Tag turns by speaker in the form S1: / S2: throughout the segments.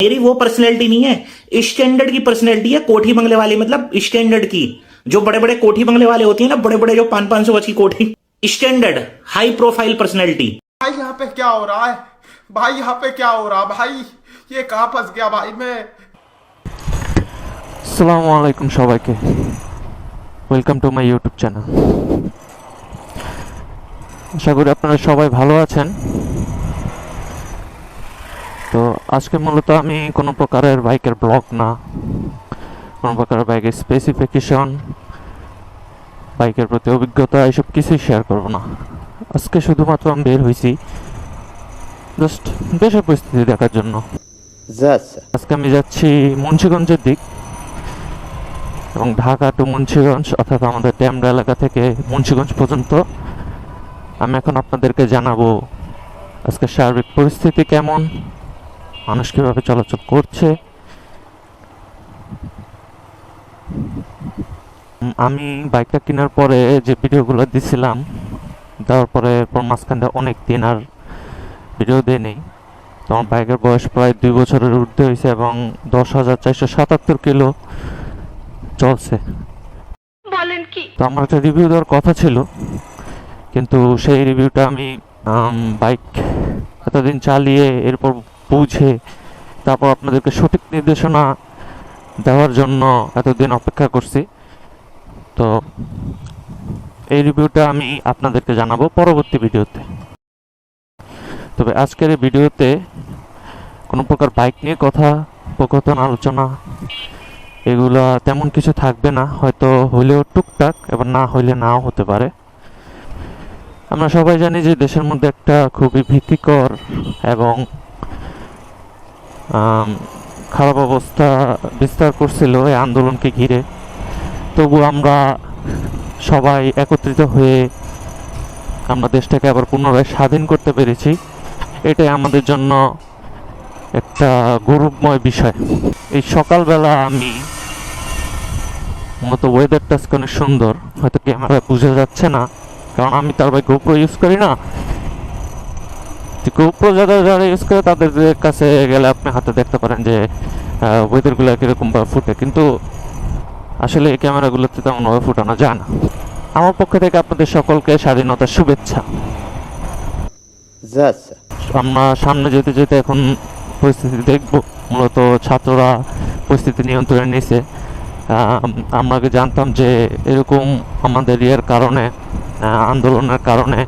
S1: मेरी वो पर्सनैलिटी नहीं है, स्टैंडर्ड की पर्सनैलिटी है, कोठी बंगले वाली, मतलब स्टैंडर्ड की। जो बड़े बड़े कोठी बंगले वाले होती है ना, बड़े बड़े जो 500-500 गज की कोठी, स्टैंडर्ड हाई प्रोफाइल पर्सनैलिटी।
S2: भाई यहाँ पे क्या हो रहा है? भाई यहाँ पे क्या हो रहा भाई? ये कहाँ फंस गया भाई मैं?
S3: আসসালামু আলাইকুম সবাইকে, welcome to my YouTube channel. আশা করি আপনারা সবাই ভালো আছেন। তো আজকে মূলত আমি কোনো প্রকারের বাইকের ব্লগ না, কোনো প্রকারের বাইকের স্পেসিফিকেশন, বাইকের প্রতি অভিজ্ঞতা এসব কিছুই শেয়ার করব না। আজকে শুধুমাত্র আমি বের হয়েছি জাস্ট দেশের পরিস্থিতি দেখার জন্য। আজকে আমি যাচ্ছি মুন্সিগঞ্জের দিক, এবং ঢাকা টু মুন্সিগঞ্জ অর্থাৎ আমাদের ড্যামরা এলাকা থেকে মুন্সিগঞ্জ পর্যন্ত আমি এখন আপনাদেরকে জানাবো আজকে সার্বিক পরিস্থিতি কেমন, মানুষ কীভাবে চলাচল করছে। আমি বাইকটা কেনার পরে যে ভিডিওগুলো দিছিলাম, দেওয়ার পরে মাঝখানে অনেক দিন আর ভিডিও দেয়নি। তো আমার বাইকের বয়স প্রায় 2 বছরের ঊর্ধ্বে হয়েছে এবং 10,477 কিলো চলছে।
S4: বলেন কি?
S3: তো আমার একটা রিভিউ দেওয়ার কথা ছিল, কিন্তু সেই রিভিউটা আমি বাইক এতদিন চালিয়ে এরপর বুঝে তারপর আপনাদেরকে সঠিক নির্দেশনা দেওয়ার জন্য এতদিন অপেক্ষা করছি। তো এই রিভিউটা আমি আপনাদেরকে জানাবো পরবর্তী ভিডিওতে। তবে আজকের এই ভিডিওতে কোনো প্রকার বাইক নিয়ে কথোপকথন আলোচনা এগুলা তেমন কিছু থাকবে না, হয়তো হইলেও টুকটাক, এবার না হইলে নাও হতে পারে। আমরা সবাই জানি যে দেশের মধ্যে একটা খুবই ভীতিকর এবং খারাপ অবস্থা বিস্তার করছিল এই আন্দোলনকে ঘিরে। তবু আমরা সবাই একত্রিত হয়ে আমরা দেশটাকে আবার পুনরায় স্বাধীন করতে পেরেছি, এটাই আমাদের জন্য একটা গৌরবময় বিষয়। এই সকালবেলা আমি মূলত ওয়েদারটা অনেক সুন্দর, হয়তো ক্যামেরায় বোঝা যাচ্ছে না কারণ আমি তার ভাই গোপ্রো ইউজ করি না। গোপ্রো যারা ইউজ করে তাদের কাছে গেলে আপনি হাতে দেখতে পারেন যে ওয়েদারগুলো কীরকমভাবে ফুটে, কিন্তু আসলে এই ক্যামেরাগুলোতে তেমনভাবে ফুটানো যায় না। আমার পক্ষ থেকে আপনাদের সকলকে স্বাধীনতার শুভেচ্ছা। আমরা সামনে যেতে যেতে এখন পরিস্থিতি দেখব। মূলত ছাত্ররা পরিস্থিতি নিয়ন্ত্রণে নিয়েছে। আমরা জানতাম যে এরকম আমাদের ইয়ের কারণে, আন্দোলনের কারণে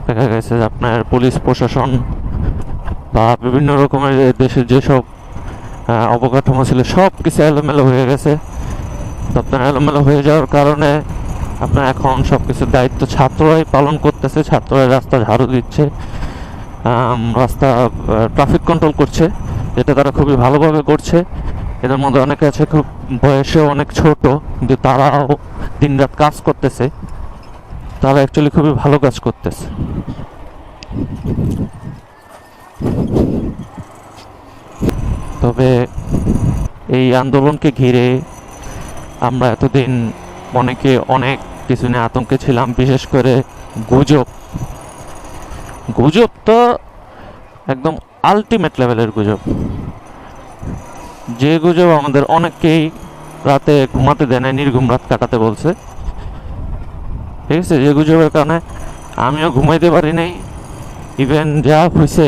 S3: দেখা গেছে যে আপনার পুলিশ প্রশাসন বা বিভিন্ন রকমের দেশের যেসব অবকাঠামো ছিল সব কিছু এলোমেলো হয়ে গেছে। তো আপনার এলোমেলো হয়ে যাওয়ার কারণে আপনার এখন সব কিছুর দায়িত্ব ছাত্ররাই পালন করতেছে। ছাত্ররাই রাস্তা ঝাড়ু দিচ্ছে, রাস্তা ট্রাফিক কন্ট্রোল করছে, যেটা তারা খুবই ভালোভাবে করছে। এদের মধ্যে অনেকে আছে খুব বয়সেও অনেক ছোট, কিন্তু তারাও দিনরাত কাজ করতেছে। তারা অ্যাকচুয়ালি খুবই ভালো কাজ করতেছে। তবে এই আন্দোলনকে ঘিরে আমরা এতদিন অনেকে অনেক কিছু নিয়ে আতঙ্কে ছিলাম, বিশেষ করে গুজব তো একদম আলটিমেট লেভেলের গুজব। যে গুজব আমাদের অনেককেই রাতে ঘুমাতে দেয় না, নির্ঘুম রাত কাটাতে বলছে। ঠিক আছে, যে গুজবের কারণে আমিও ঘুমাইতে পারি নাই। ইভেন যা হয়েছে,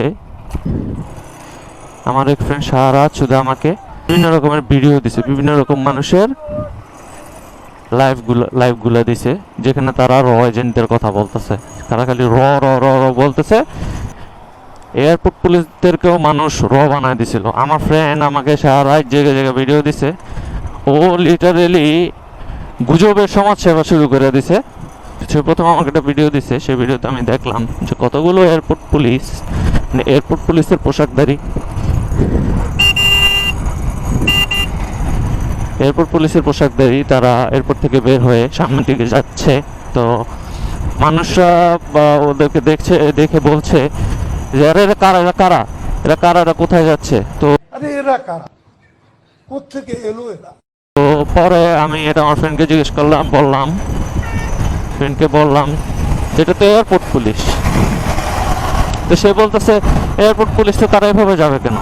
S3: আমার এক ফ্রেন্ড সারা রাত শুধু আমাকে বিভিন্ন রকমের ভিডিও দিছে, বিভিন্ন রকম মানুষের লাইভগুলো দিছে, যেখানে তারা র এজেন্টদের কথা বলতেছে। তারা খালি র র র র বলতেছে। এয়ারপোর্ট পুলিশদেরকেও মানুষ র বানায় দিছিল। আমার ফ্রেন্ড আমাকে সারা রাত জেগে জেগে ভিডিও দিছে। ও লিটারেলি গুজবের সমাজ সেবা শুরু করে দিছে। সে প্রথম আমাকে একটা ভিডিও দিছে, সেই ভিডিওতে আমি দেখলাম যে কতগুলো এয়ারপোর্ট পুলিশের পোশাকধারী তারা এয়ারপোর্ট থেকে বের হয়ে সামনের দিকে যাচ্ছে। তো মানুষরা বা ওদেরকে দেখে বলছে যে আরে এরা কারা, এরা কোথায় যাচ্ছে। তো তো পরে আমি এটা আমার ফ্রেন্ডকে জিজ্ঞেস করলাম, বললাম এটা তো এয়ারপোর্ট পুলিশ। তো সে বলতেছে এয়ারপোর্ট পুলিশ তো তারা এভাবে যাবে কেন?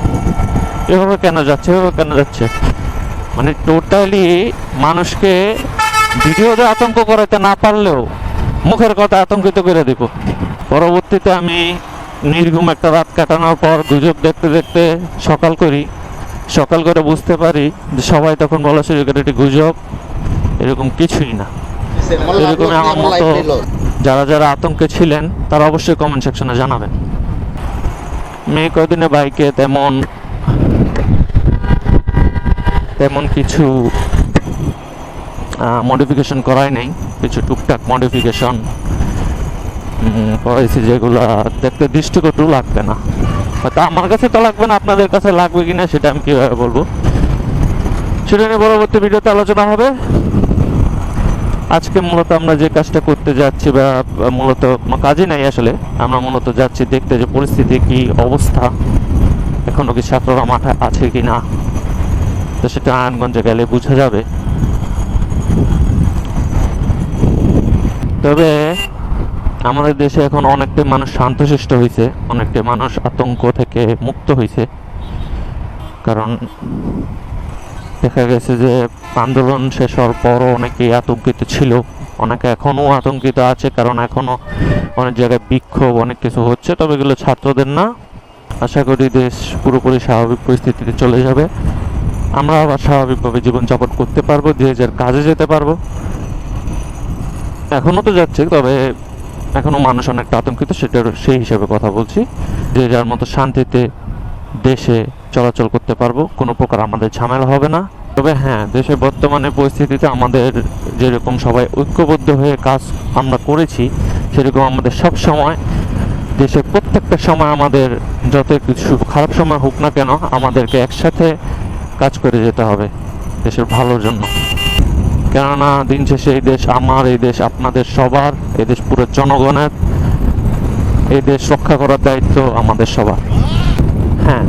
S3: এভাবে কেন যাচ্ছে, এভাবে কেন যাচ্ছে, মানে টোটালি মানুষকে ভিডিওতে আতঙ্ক করাতে না পারলেও মুখের কথা আতঙ্কিত করে দিব। পরবর্তীতে আমি নির্ঘুম একটা রাত কাটানোর পর গুজব দেখতে দেখতে সকাল করে বুঝতে পারি যে সবাই তখন বলা শুরু করে এটি গুজব, এরকম কিছুই না। এরকম আমার মতো যারা যারা আতঙ্কে ছিলেন তারা অবশ্যই কমেন্ট সেকশনে জানাবেন। মেয়ে কয়দিনে বাইকে তেমন কিছু মডিফিকেশন করাই নাই, কিছু টুকটাক মডিফিকেশন করাইছি যেগুলো দেখতে দৃষ্টিকটু লাগবে না। হয়তো আমার কাছে তো লাগবে না, আপনাদের কাছে লাগবে কিনা সেটা আমি কীভাবে বলবো, সেটা নিয়ে পরবর্তী ভিডিওতে আলোচনা হবে। আজকে মূলত আমরা যে কাজটা করতে যাচ্ছি, বা মূলত কাজই নাই আসলে, আমরা মূলত যাচ্ছি দেখতে যে পরিস্থিতি কি অবস্থা, এখনো কি ছাত্ররা মাঠে আছে কি না, তো সেটা নারায়ণগঞ্জে গেলে বোঝা যাবে। তবে আমাদের দেশে এখন অনেকটাই মানুষ শান্তশিষ্ট হয়েছে, অনেকটাই মানুষ আতঙ্ক থেকে মুক্ত হয়েছে। কারণ দেখা গেছে যে আন্দোলন শেষ হওয়ার পরও অনেকেই আতঙ্কিত ছিল, অনেকে এখনও আতঙ্কিত আছে, কারণ এখনও অনেক জায়গায় বিক্ষোভ অনেক কিছু হচ্ছে। তবে এগুলো ছাত্রদের না, আশা করি দেশ পুরোপুরি স্বাভাবিক পরিস্থিতিতে চলে যাবে, আমরা আবার স্বাভাবিকভাবে জীবনযাপন করতে পারবো, যে যার কাজে যেতে পারবো। এখনও তো যাচ্ছে, তবে এখনও মানুষ অনেকটা আতঙ্কিত, সেটার সেই হিসাবে কথা বলছি। যে যার মতো শান্তিতে দেশে চলাচল করতে পারবো, কোনো প্রকার আমাদের ঝামেলা হবে না। তবে হ্যাঁ, দেশের বর্তমানে পরিস্থিতিতে আমাদের যেরকম সবাই ঐক্যবদ্ধ হয়ে কাজ আমরা করেছি, সেরকম আমাদের সব সময় দেশের প্রত্যেকটা সময় আমাদের যত কিছু খারাপ সময় হোক না কেন, আমাদেরকে একসাথে কাজ করে যেতে হবে দেশের ভালোর জন্য। কেননা দিন শেষে এই দেশ আমার, এই দেশ আপনাদের সবার, এই দেশ পুরো জনগণের, এই দেশ রক্ষা করার দায়িত্ব আমাদের সবার। হ্যাঁ,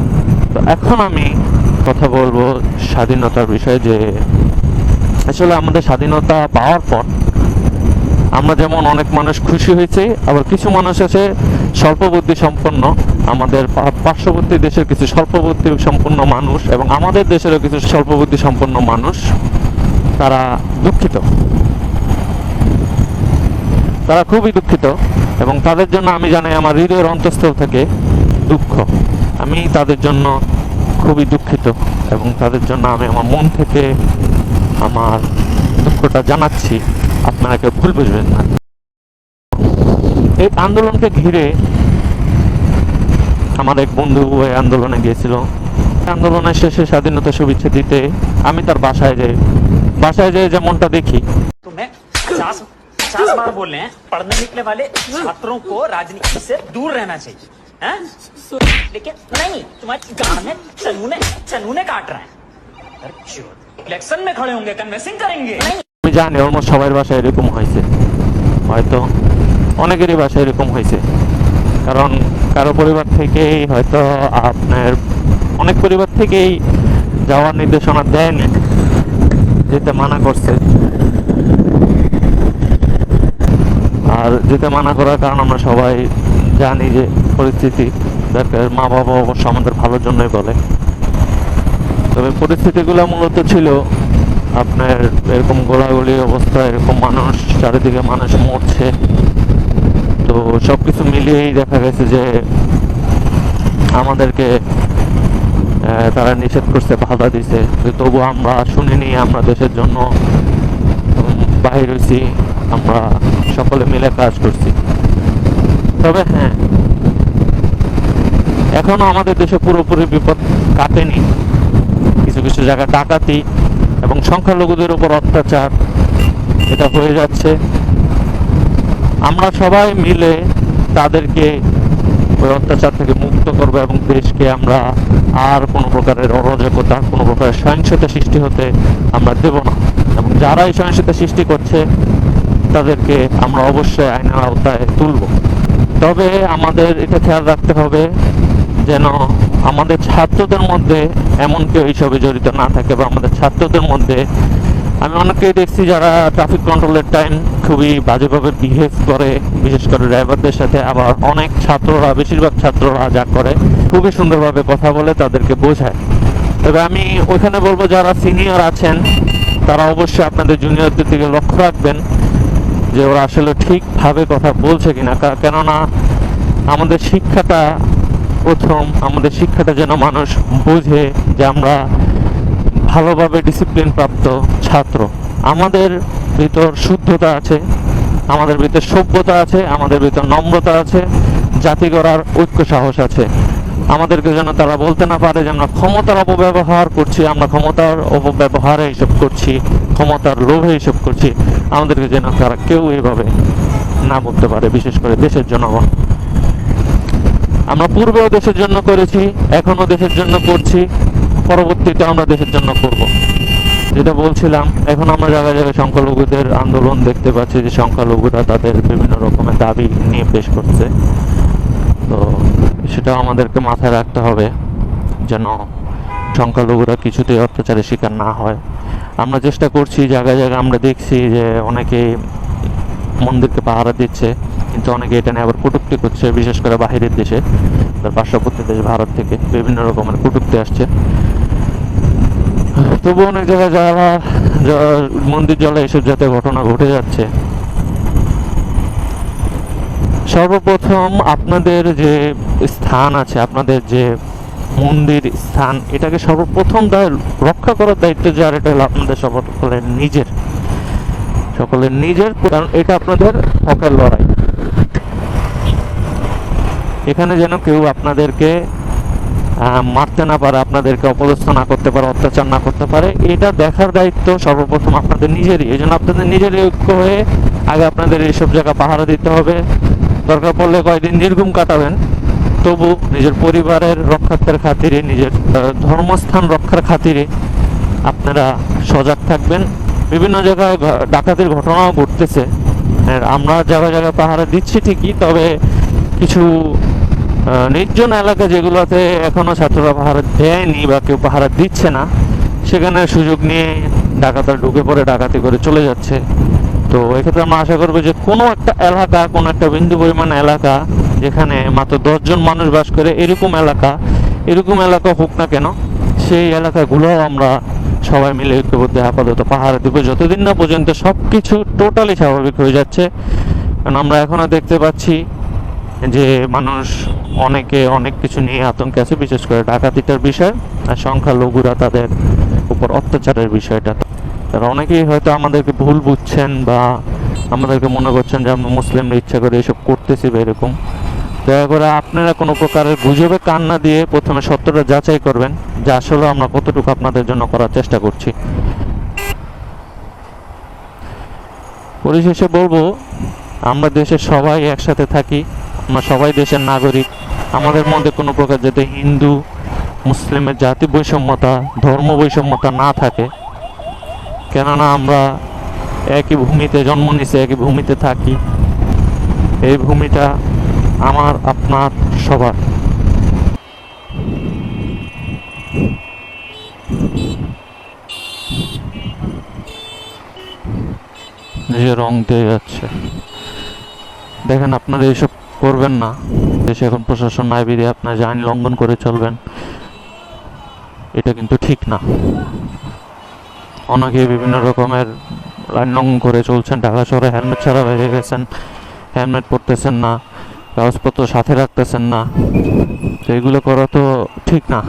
S3: তো এখন আমি কথা বলবো স্বাধীনতার বিষয়ে। যে আসলে আমাদের স্বাধীনতা পাওয়ার পর আমরা যেমন অনেক মানুষ খুশি হয়েছে, আবার কিছু মানুষ আছে স্বল্পবুদ্ধি সম্পন্ন, আমাদের পার্শ্ববর্তী দেশের কিছু স্বল্পবুদ্ধি সম্পন্ন মানুষ এবং আমাদের দেশেরও কিছু স্বল্পবুদ্ধি সম্পন্ন মানুষ, তারা দুঃখিত, তারা খুবই দুঃখিত, এবং তাদের জন্য আমি জানাই আমার হৃদয়ের অন্তঃস্থল থেকে দুঃখ। আমি তাদের জন্য খুবই দুঃখিত, এবং তাদের জন্য আমি আমার মন থেকে আমার দুঃখটা জানাচ্ছি, আপনারা কেউ ভুল বুঝবেন না। এই আন্দোলনকে ঘিরে আমার এক বন্ধু এই আন্দোলনে গিয়েছিল। আন্দোলনের শেষে স্বাধীনতা শুভেচ্ছা দিতে আমি তার বাসায় যাই যেমনটা দেখি।
S5: तो मैं 50 बार बोल रहे हैं, पढ़ने निकले वाले छात्रों को राजनीति से दूर रहना चाहिए, हैं? लेकिन नहीं, तुम्हारे गांव में चनूने काट रहे हैं। इलेक्शन में खड़े होंगे, कन्विंसिंग करेंगे।
S3: আমি জানি অলমোস্ট সবার বাসায় এরকম হয়েছে, হয়তো অনেকেরই বাসায় এরকম হয়েছে। কারণ কারো পরিবার থেকেই হয়তো আপনার অনেক পরিবার থেকেই যাওয়ার নির্দেশনা দেয় না, যেতে মানা করছে। আর যেতে মানা করার কারণ আমরা সবাই জানি যে পরিস্থিতি, দরকার মা বাবা অবশ্য আমাদের ভালোর জন্যই বলে। তবে পরিস্থিতিগুলো মূলত ছিল আপনার এরকম গোলাগুলি অবস্থা, এরকম মানুষ চারিদিকে মানুষ মরছে, তো সব কিছু মিলিয়েই দেখা গেছে যে আমাদেরকে তারা নিষেধ করছে, বাধা দিছে, তবু আমরা শুনিনি, আমরা দেশের জন্য বাহির হয়েছি, আমরা সকলে মিলে কাজ করছি। তবে হ্যাঁ, এখনো আমাদের দেশে পুরোপুরি বিপদ কাটেনি। কিছু কিছু জায়গায় ডাকাতি এবং সংখ্যালঘুদের উপর অত্যাচার এটা হয়ে যাচ্ছে। আমরা সবাই মিলে তাদেরকে ওই অত্যাচার থেকে মুক্ত করবো, এবং দেশকে আমরা আর কোনো প্রকারের অরাজকতা, কোনো প্রকারের সহিংসতা সৃষ্টি হতে আমরা দেব না। এবং যারা এই সহিংসতা সৃষ্টি করছে তাদেরকে আমরা অবশ্যই আইনের আওতায় তুলব। তবে আমাদের এটা খেয়াল রাখতে হবে যেন আমাদের ছাত্রদের মধ্যে এমন কেউ এইসবে জড়িত না থাকে, বা আমাদের ছাত্রদের মধ্যে আমি অনেকেই দেখছি যারা ট্রাফিক কন্ট্রোলের টাইম খুবই বাজেভাবে বিহেভ করে, বিশেষ করে ড্রাইভারদের সাথে। আবার অনেক ছাত্ররা, বেশিরভাগ ছাত্ররা যা করে খুবই সুন্দরভাবে কথা বলে, তাদেরকে বোঝায়। তবে আমি ওখানে বলবো যারা সিনিয়র আছেন তারা অবশ্যই আপনাদের জুনিয়রদের দিকে লক্ষ্য রাখবেন যে ওরা আসলে ঠিকভাবে কথা বলছে কিনা। কেননা আমাদের শিক্ষাটা আমাদের শিক্ষাটা যেন মানুষ বোঝে যে আমরা ভালোভাবে ডিসিপ্লিন প্রাপ্ত ছাত্র। আমাদের ভিতর শুদ্ধতা আছে, আমাদের ভিতর সভ্যতা আছে, আমাদের ভিতর নম্রতা আছে, জাতি গড়ার ঐক্য সাহস আছে। আমাদেরকে যেন তারা বলতে না পারে যে আমরা ক্ষমতার অপব্যবহার করছি, আমরা ক্ষমতার অপব্যবহারে এইসব করছি, ক্ষমতার লোভে এইসব করছি। আমাদেরকে যেন তারা কেউ এইভাবে না বলতে পারে, বিশেষ করে দেশের জনগণ। আমরা পূর্বেও দেশের জন্য করেছি, এখনো দেশের জন্য করছি, পরবর্তীতে আমরা দেশের জন্য করব। যেটা বলছিলাম, এখন আমরা জায়গায় জায়গায় সংখ্যালঘুদের আন্দোলন দেখতে পাচ্ছি যে সংখ্যালঘুরা তাদের বিভিন্ন রকমের দাবি নিয়ে পেশ করছে। তো সেটাও আমাদেরকে মাথায় রাখতে হবে যেন সংখ্যালঘুরা কিছুতেই অত্যাচারের শিকার না হয়। আমরা চেষ্টা করছি, জায়গায় জায়গায় আমরা দেখছি যে অনেকে মন্দিরকে পাহারা দিচ্ছে, কিন্তু অনেকে এটা নিয়ে আবার কটূক্তি করছে, বিশেষ করে বাহিরের দেশে, তার পার্শ্ববর্তী দেশ ভারত থেকে বিভিন্ন রকমের কটূক্তি আসছে। তবু অনেক জায়গায় যারা মন্দির জ্বলে এসব জাতীয় ঘটনা ঘটে যাচ্ছে। সর্বপ্রথম আপনাদের যে স্থান আছে, আপনাদের যে মন্দির স্থান, এটাকে সর্বপ্রথম রক্ষা করার দায়িত্ব যার, এটা হলো আপনাদের সকলের নিজের, কারণ এটা আপনাদের হকের লড়াই। এখানে যেন কেউ আপনাদেরকে মারতে না পারে, আপনাদেরকে অপদস্থ না করতে পারে, অত্যাচার না করতে পারে, এটা দেখার দায়িত্ব সর্বপ্রথম আপনাদের নিজেরই। এই জন্য আপনাদের নিজেরই ঐক্য হয়ে আগে আপনাদের এইসব জায়গা পাহারা দিতে হবে। দরকার পড়লে কয়েকদিন নির্ঘুম কাটাবেন, তবু নিজের পরিবারের রক্ষার্থের খাতিরে, নিজের ধর্মস্থান রক্ষার খাতিরে আপনারা সজাগ থাকবেন। বিভিন্ন জায়গায় ডাকাতির ঘটনাও ঘটতেছে, আমরা জায়গায় জায়গায় পাহারা দিচ্ছি ঠিকই, তবে কিছু নির্জন এলাকা যেগুলোতে এখনো ছাত্ররা পাহারা দেয়নি বা কেউ পাহারা দিচ্ছে না, সেখানে সুযোগ নিয়ে ডাকাতরা ঢুকে পড়ে ডাকাতি করে চলে যাচ্ছে। তো এক্ষেত্রে আমরা আশা করবো যে কোনো একটা এলাকা, কোনো একটা বিন্দু পরিমাণ এলাকা যেখানে মাত্র 10 জন মানুষ বাস করে, এরকম এলাকা হোক না কেন, সেই এলাকাগুলো আমরা সবাই মিলে ঐক্যবদ্ধ আপাতত পাহারা দিব, যতদিন না পর্যন্ত সব কিছু টোটালি স্বাভাবিক হয়ে যাচ্ছে। কারণ আমরা এখনও দেখতে পাচ্ছি যে মানুষ অনেকে অনেক কিছু নিয়ে আতঙ্কে আছে, বিশেষ করে ডাকাতিটার বিষয় আর সংখ্যালঘুরা তাদের উপর অত্যাচারের বিষয়টা। তারা অনেকেই হয়তো আমাদেরকে ভুল বুঝছেন বা আমাদেরকে মনে করছেন যে আমরা মুসলিমরা ইচ্ছা করে এসব করতেছি বা এরকম। দয়া করে আপনারা কোনো প্রকারের গুজবে কান না দিয়ে প্রথমে সত্যটা যাচাই করবেন যে আসলে আমরা কতটুকু আপনাদের জন্য করার চেষ্টা করছি। পরিশেষে বলবো, আমরা দেশের সবাই একসাথে থাকি, আমরা সবাই দেশের নাগরিক। আমাদের মধ্যে কোনো প্রকার যাতে হিন্দু মুসলিমের জাতি বৈষম্যতা, ধর্ম বৈষম্যতা না থাকে। কেননা আমরা একই ভূমিতে জন্ম নিছি, একই ভূমিতে থাকি। এই ভূমিটা আমার, আপনার, সবার। যে রং দিয়ে যাচ্ছে, দেখেন আপনারা এইসব করবেন না। দেশে এখন প্রশাসন নাই বিধি আপনার যে আইন লঙ্ঘন করে চলবেন, এটা কিন্তু ঠিক না। অনেকে বিভিন্ন রকমের আইন লঙ্ঘন করে চলছেন, ঢাকা শহরে হেলমেট ছাড়া বেরিয়ে গেছেন, হেলমেট পরতেছেন না, কাগজপত্র সাথে রাখতেছেন না, তো এগুলো করা তো ঠিক না।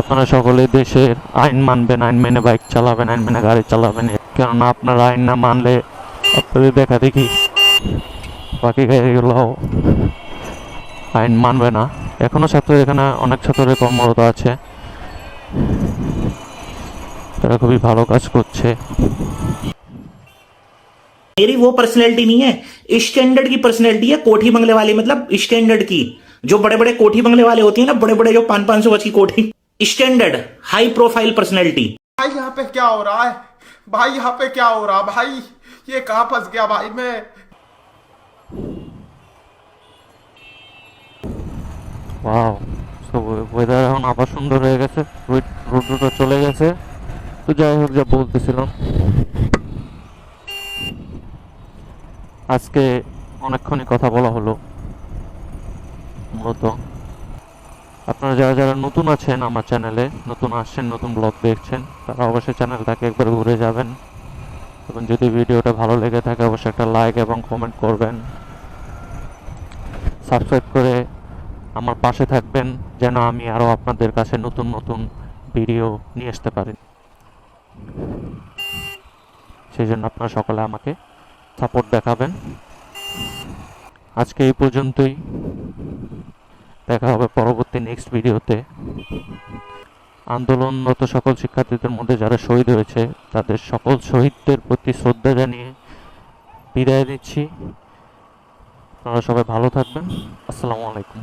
S3: আপনারা সকলে দেশের আইন মানবেন, আইন মেনে বাইক চালাবেন, আইন মেনে গাড়ি চালাবেন। কেননা আপনারা আইন না মানলে আপনাদের দেখা দেখি বাকি গাড়িগুলো আইন মানবে না। এখনো ছাত্র, এখানে অনেক ছাত্রের কর্মরত আছে, তারা খুবই ভালো কাজ করছে।
S1: मेरी वो पर्सनैलिटी नहीं है, स्टैंडर्ड की पर्सनैलिटी है, कोठी बंगले वाली, मतलब स्टैंडर्ड की। जो बड़े बड़े कोठी बंगले वाले होती है ना, बड़े बड़े जो 500 गज की कोठी, स्टैंडर्ड हाई प्रोफाइल पर्सनैलिटी।
S2: भाई यहाँ पे क्या हो रहा है भाई, यहाँ पे क्या हो रहा भाई, ये कहाँ फंस गया भाई मैं।
S3: ওয়াও, সব ওয়েদার এখন আবার সুন্দর হয়ে গেছে, রোদটা চলে গেছে। তো যাই হোক, যা বলতেছিলাম, আজকে অনেকক্ষণই কথা বলা হলো। মূলত। আপনারা যারা যারা নতুন আছেন আমার চ্যানেলে, নতুন আসছেন, নতুন ব্লগ দেখছেন, তারা অবশ্যই চ্যানেলটাকে একবার ঘুরে যাবেন এবং যদি ভিডিওটা ভালো লেগে থাকে অবশ্যই একটা লাইক এবং কমেন্ট করবেন। সাবস্ক্রাইব করে আমার পাশে থাকবেন যেন আমি আরও আপনাদের কাছে নতুন নতুন ভিডিও নিয়ে আসতে পারি। সেই জন্য আপনারা সকলে আমাকে সাপোর্ট দেখাবেন। আজকে এই পর্যন্তই, দেখা হবে পরবর্তী নেক্সট ভিডিওতে। আন্দোলনরত সকল শিক্ষার্থীদের মধ্যে যারা শহীদ হয়েছে তাদের সকল শহীদদের প্রতি শ্রদ্ধা জানিয়ে বিদায় নিচ্ছি। আপনারা সবাই ভালো থাকবেন। আসসালামু আলাইকুম।